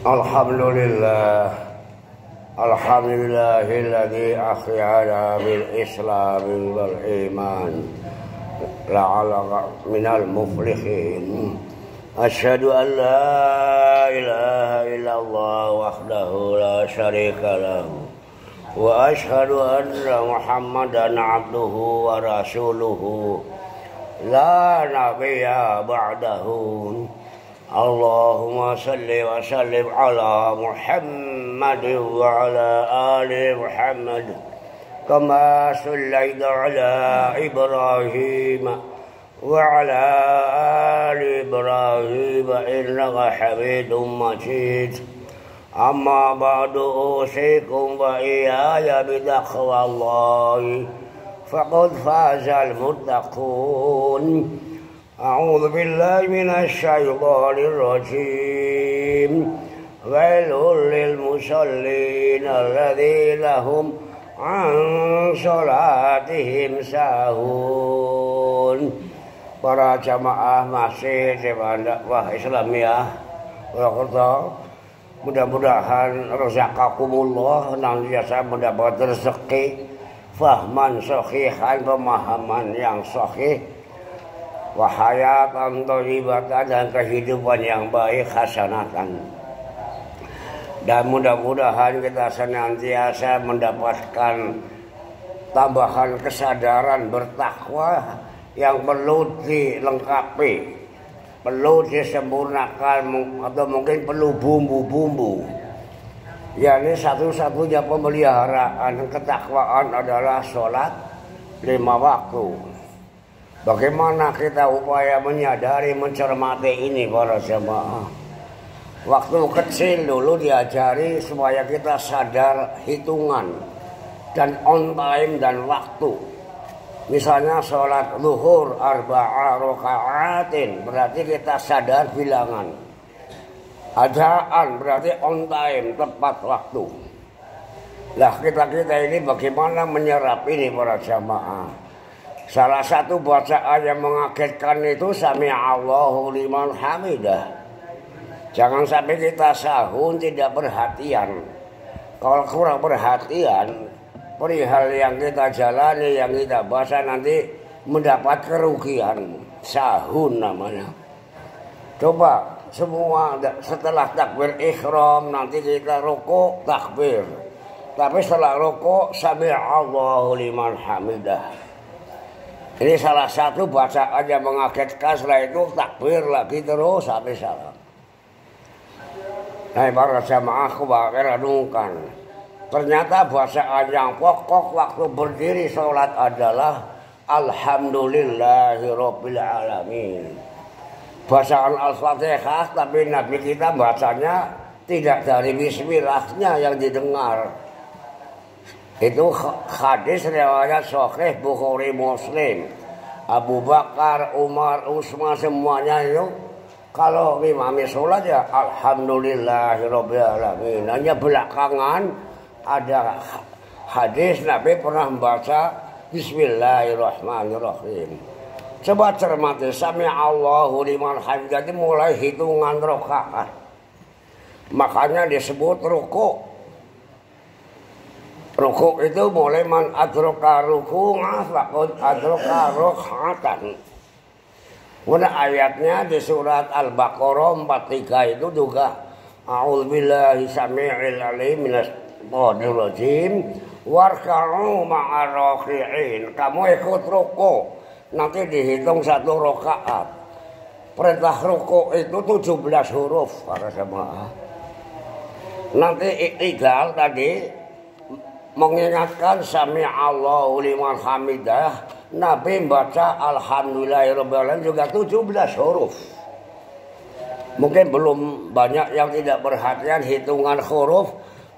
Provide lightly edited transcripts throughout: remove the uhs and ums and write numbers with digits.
Alhamdulillah, alhamdulillahilladzi ahyana bil islam wal iman la'ala minal muflihin. Asyhadu an la ilaha illallah wahdahu la syarika lahu wa asyhadu anna Muhammadan abduhu wa rasuluhu la nabiyya ba'dahu. Allahumma salli wa sallim ala Muhammad wa ala ali Muhammad kama sallaita ala Ibrahim wa ala ali Ibrahim innaka Hamidum Majid. Amma ba'du, usikum wa iyaya bitaqwallahi faqad fazal muttaqun. A'udzu billahi minasy syaithanir rajim. Wailul lil musallin alladzina hum an salatihim sahun. Para jamaah masjid dakwah Islamiyah Purwokerto, mudah-mudahan razaqakumullah nantiasa mendapat rezeki fahman shahihan, pemahaman yang sahih, wahayatan thayyibatan, dan kehidupan yang baik hasanatan. Dan mudah-mudahan kita senantiasa mendapatkan tambahan kesadaran bertakwa yang perlu dilengkapi, perlu disempurnakan, atau mungkin perlu bumbu-bumbu. Ya, ini satu-satunya pemeliharaan ketakwaan adalah sholat 5 waktu. Bagaimana kita upaya menyadari, mencermati ini para jemaah? Waktu kecil dulu diajari supaya kita sadar hitungan dan on time dan waktu. Misalnya sholat zuhur 4 rakaatin, berarti kita sadar bilangan. Adaan berarti on time, tepat waktu. Lah kita ini bagaimana menyerap ini para jamaah? Salah satu bacaan yang mengagetkan itu Sami'allahu liman hamidah. Jangan sampai kita sahun tidak perhatian. Kalau kurang perhatian, perihal yang kita jalani, yang kita baca nanti mendapat kerugian. Sahun namanya. Coba semua setelah takbir ihram nanti kita rukuk takbir. Tapi setelah rukuk Sami'allahu liman hamidah. Ini salah satu bacaan yang mengagetkan. Setelah itu takbir lagi terus sampai salam. Nah, para jamaah renungkan. Ternyata bacaan yang pokok waktu berdiri sholat adalah Alhamdulillahirabbil alamin. Bacaan Al-Fatihah, tapi Nabi kita bacanya tidak dari bismillahnya yang didengar. Itu hadis riwayat Sahih Bukhari Muslim. Abu Bakar, Umar, Utsman semuanya itu kalau imami sholat ya Alhamdulillahirabbil alamin. Hanya belakangan ada hadis Nabi pernah membaca Bismillahirrahmanirrahim. Coba cermati, Sami'allahu liman hamidah mulai hitungan rakaat. Makanya disebut rukuk. Rukuk itu mulai man adraka ruku'ah faqad adraka rak'atan. Kemudian ayatnya di surat Al-Baqarah 43 itu juga A'udzubillahi samii'il 'aliim minasyaitonir rajiim warka'u ma'ar raki'in. Kamu ikut rukuk, nanti dihitung 1 rakaat. Perintah rukuk itu 17 huruf para jemaah. Nanti i'tidal tadi mengingatkan Sami'allahu liman hamidah. Nabi membaca Alhamdulillahirabbil alamin juga 17 huruf. Mungkin belum banyak yang tidak perhatian hitungan huruf.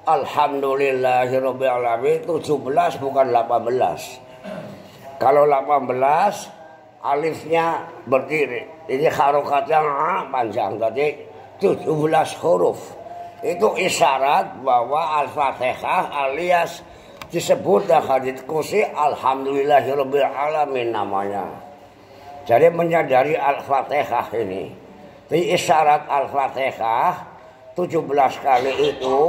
Alhamdulillahirabbil alamin 17 bukan 18. Kalau 18 alifnya berdiri. Ini harokatnya panjang, tadi 17 huruf. Itu isyarat bahwa Al-Fatihah alias disebut hadits kursi Alhamdulillahirabbil alamin namanya. Jadi menyadari Al-Fatihah ini. Di isyarat Al-Fatihah 17 kali itu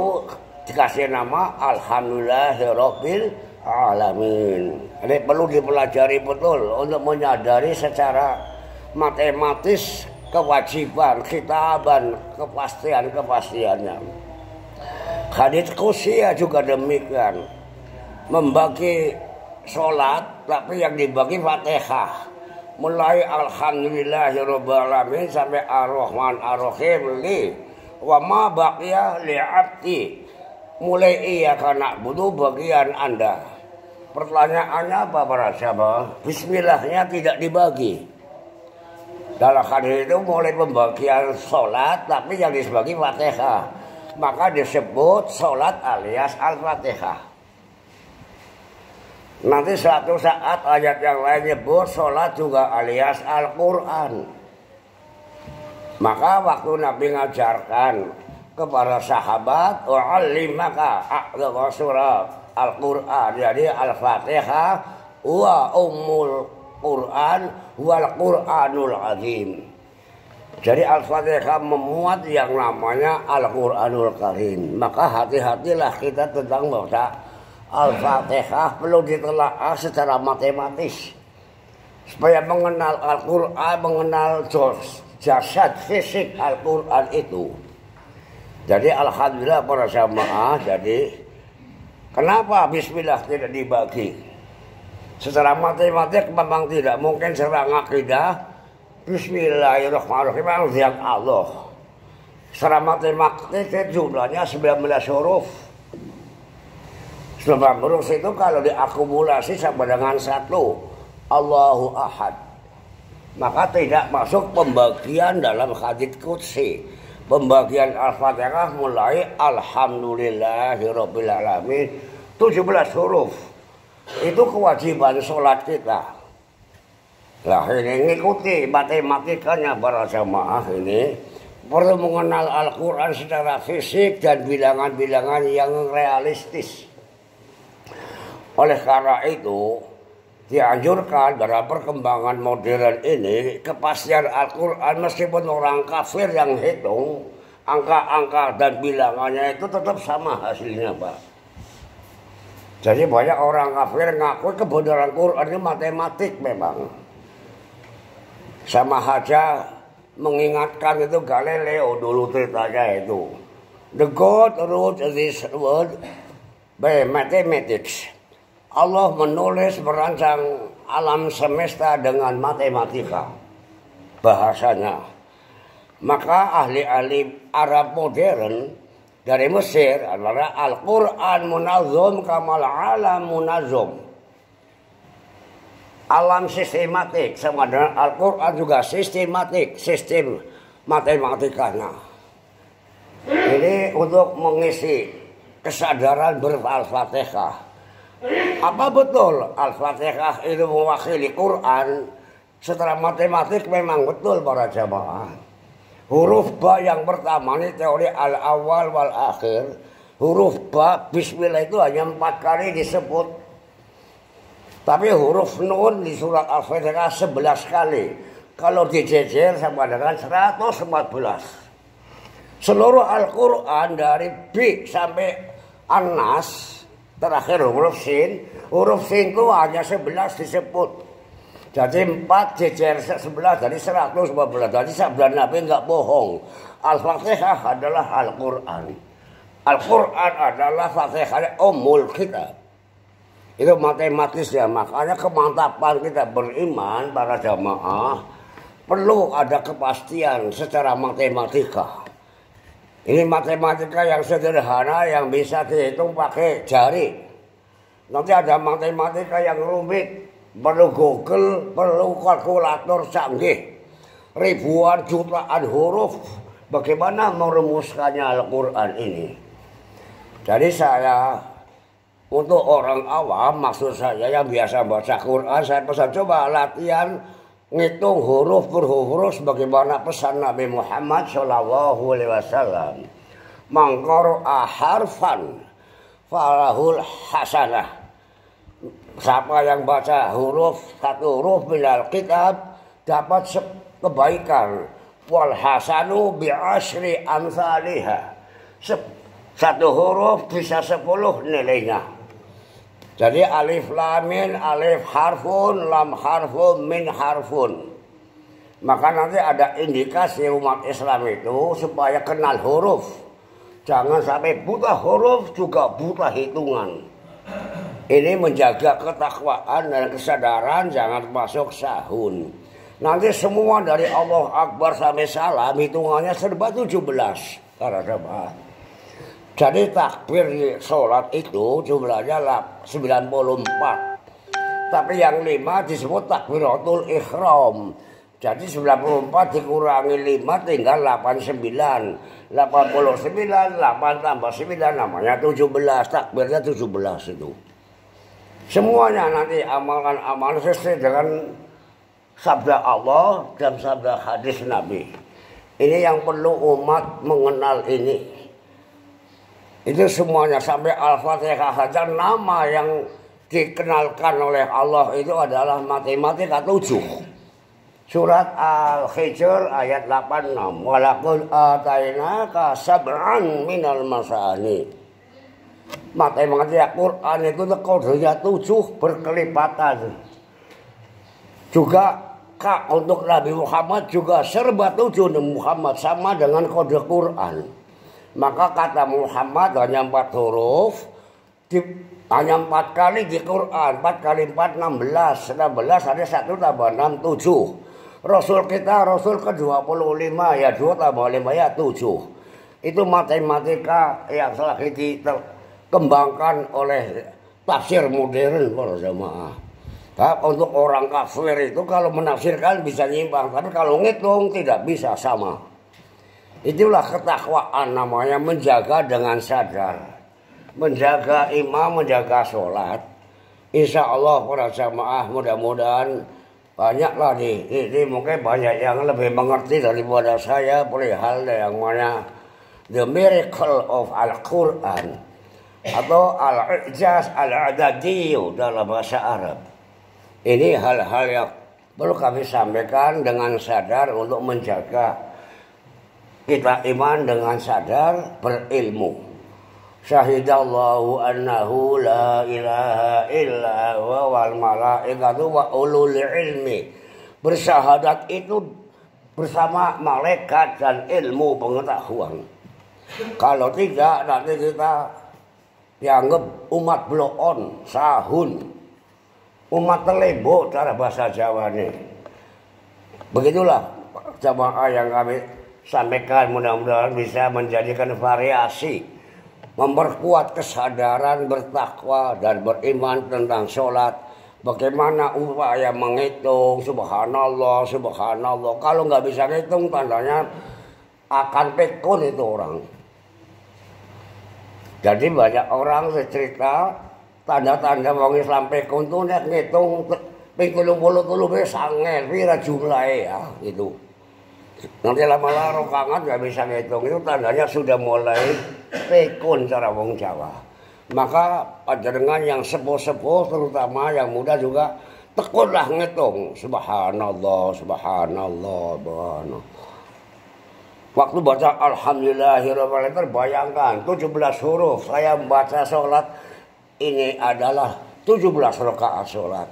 dikasih nama Alhamdulillahirabbil alamin. Ini perlu dipelajari betul untuk menyadari secara matematis kewajiban kitaban, kepastiannya. Hadits Qudsiyah juga demikian. Membagi sholat tapi yang dibagi Fatihah. Mulai Alhamdulillahirabbil alamin sampai Ar-Rahman Ar-Rahim li wa ma baqiya li 'abdi. Mulai iyyaka na'budu bagian Anda. Pertanyaannya apa para sahabat? Bismillahnya tidak dibagi. Dalam hadis itu mulai pembagian sholat tapi yang dibagi Fatihah. Maka disebut sholat alias Al-Fatihah. Nanti suatu saat ayat yang lain nyebut sholat juga alias Al-Quran. Maka waktu Nabi ngajarkan kepada sahabat, wa'allimaka a'dha surah Al-Quran. Jadi Al-Fatihah wa ummul Quran wal Quranul Azim. Jadi Al-Fatihah memuat yang namanya Al-Quranul Karim. Maka hati-hatilah kita tentang baca Al-Fatihah perlu ditelaah secara matematis supaya mengenal Al-Quran, mengenal jasad fisik Al-Quran itu. Jadi alhamdulillah para jamaah. Jadi kenapa Bismillah tidak dibagi? Secara matematik memang tidak mungkin secara akidah Bismillahirrahmanirrahim yang Allah. Secara matematik jumlahnya 19 huruf. 19 huruf itu kalau diakumulasi sama dengan satu Allahu Ahad, maka tidak masuk pembagian dalam hadits qudsi. Pembagian Al-Fatihah mulai Alhamdulillahirabbil alamin 17 huruf. Itu kewajiban sholat kita. Lah ini ngikuti matematikanya para jamaah ini perlu mengenal Al-Quran secara fisik dan bilangan-bilangan yang realistis. Oleh karena itu dianjurkan dalam perkembangan modern ini kepastian Al-Quran meskipun orang kafir yang hitung angka-angka dan bilangannya itu tetap sama hasilnya Pak. Jadi banyak orang kafir ngaku kebenaran Quran ini matematik memang. Sama saja mengingatkan itu Galileo dulu ceritanya itu. The God wrote this world by mathematics. Allah menulis merancang alam semesta dengan matematika bahasanya. Maka ahli-ahli Arab modern dari Mesir adalah Al-Quran munazzam kamal alam munazzam. Alam sistematik sama dengan Al-Quran juga sistematik, sistem matematikanya. Ini untuk mengisi kesadaran ber-Al-Fatihah. Apa betul Al-Fatihah itu mewakili Quran? Secara matematik memang betul para jamaah. Huruf ba yang pertama ini teori al-awwal wal akhir. Huruf ba bismillah itu hanya 4 kali disebut. Tapi huruf nun di surat Al-Fatihah 11 kali. Kalau dijejer sama dengan 114. Seluruh Al-Quran dari B sampai An-Nas terakhir huruf sin itu hanya 11 disebut. Jadi 4 jejer 11 dari 114. Jadi sabda Nabi enggak bohong. Al-Fatihah adalah Al-Quran. Al-Quran adalah Fatihah Ummul Kitab. Itu matematis ya. Makanya kemantapan kita beriman para jamaah perlu ada kepastian secara matematika. Ini matematika yang sederhana yang bisa dihitung pakai jari. Nanti ada matematika yang rumit, perlu Google, perlu kalkulator canggih. Ribuan jutaan huruf, bagaimana merumuskannya Al-Quran ini? Jadi saya, untuk orang awam, maksud saya yang biasa baca Quran, saya pesan coba latihan ngitung huruf per huruf bagaimana pesan Nabi Muhammad SAW. Mangqara'a harfan falahul hasanah. Siapa yang baca satu huruf minal kitab dapat kebaikan. Wal hasanu bi asyri amsalihah. Satu huruf bisa 10 nilainya. Jadi alif lam mim, alif harfun, lam harfun, min harfun. Maka nanti ada indikasi umat Islam itu supaya kenal huruf. Jangan sampai buta huruf juga buta hitungan. Ini menjaga ketakwaan dan kesadaran, jangan masuk sahun. Nanti semua dari Allah Akbar sampai salam hitungannya serba 17. Para jemaah. Jadi takbir di sholat itu jumlahnya 94. Tapi yang 5 disebut takbiratul ihram. Jadi 94 dikurangi 5 tinggal 89. 89, 8 tambah 9 namanya 17. Takbirnya 17 itu. Semuanya nanti amalan sesuai dengan sabda Allah dan sabda hadis Nabi. Ini yang perlu umat mengenal ini. Itu semuanya sampai Al-Fatihah saja nama yang dikenalkan oleh Allah itu adalah matematika 7. Surat Al-Hijr ayat 86. Walaqad atainaka sab'an minal masani. Matematika Quran itu kodenya 7 berkelipatan. Juga untuk Nabi Muhammad juga serba 7 Muhammad sama dengan kode Quran. Maka kata Muhammad hanya 4 huruf, hanya 4 kali di Quran. 4 kali 4, 16. 16 ada 1 tambah 6, 7. Rasul kita, Rasul ke-25, ya 2 tambah 5, ya 7. Itu matematika yang lagi dikembangkan oleh tafsir modern para jemaah. Nah, untuk orang kafir itu kalau menafsirkan bisa nyimpang, tapi kalau ngitung tidak bisa sama. Itulah ketakwaan namanya, menjaga dengan sadar. Menjaga imam, menjaga sholat. Insya Allah para jamaah mudah-mudahan banyaklah ini mungkin banyak yang lebih mengerti daripada saya perihal yang mana the miracle of Al-Quran atau al-ijaz al-adadiyu dalam bahasa Arab. Ini hal-hal yang perlu kami sampaikan dengan sadar untuk menjaga kita iman dengan sadar, berilmu. Syahidallahu annahu la ilaha illa huwa wal malaikatu wa ulul ilmi. Bersyahadat itu bersama malaikat dan ilmu pengetahuan. Kalau tidak nanti kita dianggap umat bloon, sahun, umat telebo cara bahasa Jawa ini. Begitulah jamaah yang kami sampaikan, mudah-mudahan bisa menjadikan variasi, memperkuat kesadaran bertakwa dan beriman tentang sholat. Bagaimana upaya menghitung subhanallah, subhanallah. Kalau nggak bisa ngitung tandanya akan pekun itu orang. Jadi banyak orang cerita tanda-tanda wong Islam pekun itu nek ngitung ping 30 sangel pira jumlahe ya gitu. Nanti lama-lama rokangan nggak bisa ngitung, itu tandanya sudah mulai pekun cara wong Jawa. Maka panjenengan yang sepuh-sepuh terutama yang muda juga tekunlah ngitung subhanallah, subhanallah, subhanallah. Waktu baca alhamdulillahirabbil alamin, bayangkan 17 huruf saya membaca sholat ini adalah 17 rakaat sholat.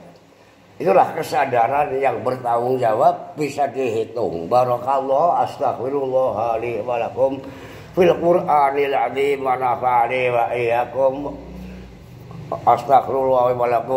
Itulah kesadaran yang bertanggung jawab, bisa dihitung. Barakallah, astaghfirullah li wa lakum fil Qur'anil azim wa nafa'ani wa iyyakum. Astaghfirullah wa lakum.